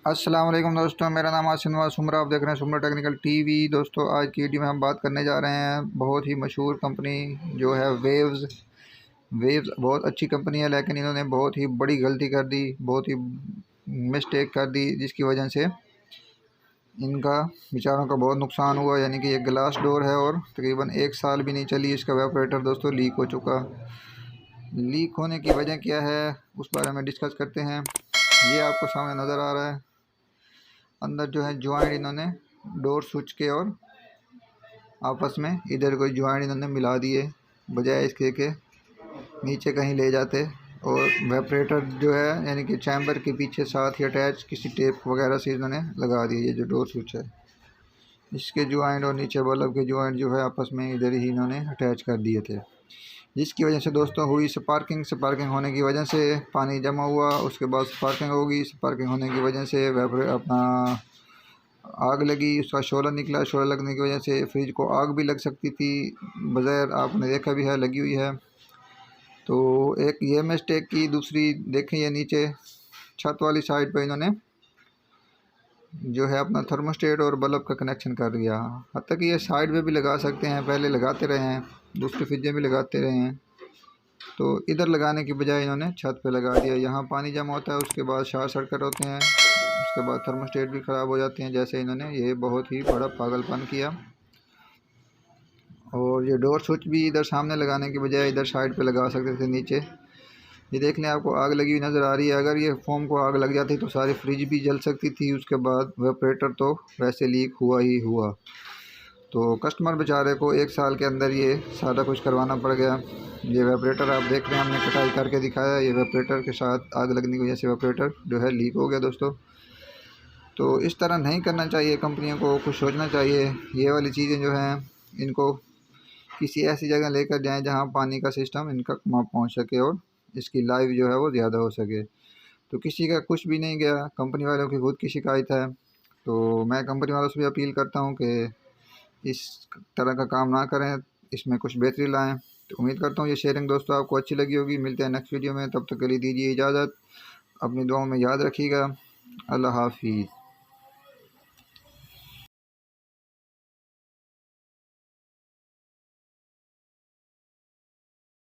अस्सलाम वालेकुम दोस्तों, मेरा नाम आसिन सुमरा। आप देख रहे हैं सुमरा टेक्निकल टीवी। दोस्तों, आज की वीडियो में हम बात करने जा रहे हैं बहुत ही मशहूर कंपनी जो है वेव्स। वेव्स बहुत अच्छी कंपनी है, लेकिन इन्होंने बहुत ही बड़ी गलती कर दी, बहुत ही मिस्टेक कर दी, जिसकी वजह से इनका बेचारों का बहुत नुकसान हुआ। यानी कि ये ग्लास डोर है और तकरीबन 1 साल भी नहीं चली, इसका वेपरेटर दोस्तों लीक हो चुका। लीक होने की वजह क्या है उस बारे में डिस्कस करते हैं। ये आपको सामने नज़र आ रहा है, अंदर जो है ज्वाइंट इन्होंने डोर स्विच के और आपस में इधर कोई ज्वाइंट इन्होंने मिला दिए, बजाय इसके के नीचे कहीं ले जाते। और वेपरेटर जो है यानी कि चैम्बर के पीछे साथ ही अटैच किसी टेप वगैरह से इन्होंने लगा दिए। ये जो डोर स्विच है, इसके ज्वाइंट और नीचे बल्ब के ज्वाइंट जो है आपस में इधर ही इन्होंने अटैच कर दिए थे, जिसकी वजह से दोस्तों हुई स्पार्किंग होने की वजह से पानी जमा हुआ। उसके बाद स्पार्किंग होगी, स्पार्किंग होने की वजह से अपना आग लगी, उसका शोला निकला। शोला लगने की वजह से फ्रिज को आग भी लग सकती थी, बज़ाहिर आपने देखा भी है लगी हुई है। तो एक ये मिस्टेक की। दूसरी देखें, ये नीचे छत वाली साइड पे इन्होंने जो है अपना थर्मोस्टेट और बल्ब का कनेक्शन कर दिया। हत्ता कि ये साइड पे भी लगा सकते हैं, पहले लगाते रहे हैं, दूसरी फ्रिजें भी लगाते रहे हैं। तो इधर लगाने की बजाय इन्होंने छत पे लगा दिया। यहाँ पानी जमा होता है, उसके बाद शॉर्ट सर्किट होते हैं, उसके बाद थर्मोस्टेट भी ख़राब हो जाते हैं। जैसे इन्होंने ये बहुत ही बड़ा पागलपन किया। और ये डोर स्विच भी इधर सामने लगाने की बजाय इधर साइड पे लगा सकते थे नीचे। ये देख लें, आपको आग लगी हुई नज़र आ रही है। अगर ये फोम को आग लग जाती तो सारी फ्रिज भी जल सकती थी। उसके बाद वेपरेटर तो वैसे लीक हुआ ही हुआ। तो कस्टमर बेचारे को 1 साल के अंदर ये सारा कुछ करवाना पड़ गया। ये वेपरेटर आप देख रहे हैं, हमने कटाई करके दिखाया। ये वेपरेटर के साथ आग लगने की वजह से वेपरेटर जो है लीक हो गया दोस्तों। तो इस तरह नहीं करना चाहिए, कंपनियों को कुछ सोचना चाहिए। ये वाली चीज़ें जो हैं इनको किसी ऐसी जगह लेकर जाएं जहां पानी का सिस्टम इनका वहाँ पहुँच सके और इसकी लाइफ जो है वो ज़्यादा हो सके। तो किसी का कुछ भी नहीं गया, कंपनी वालों की खुद की शिकायत है। तो मैं कंपनी वालों से भी अपील करता हूँ कि इस तरह का काम ना करें, इसमें कुछ बेहतरी लाएँ। तो उम्मीद करता हूँ ये शेयरिंग दोस्तों आपको अच्छी लगी होगी। मिलते हैं नेक्स्ट वीडियो में, तब तक के लिए दीजिए इजाज़त। अपनी दुआओं में याद रखिएगा। अल्लाह हाफ़िज़।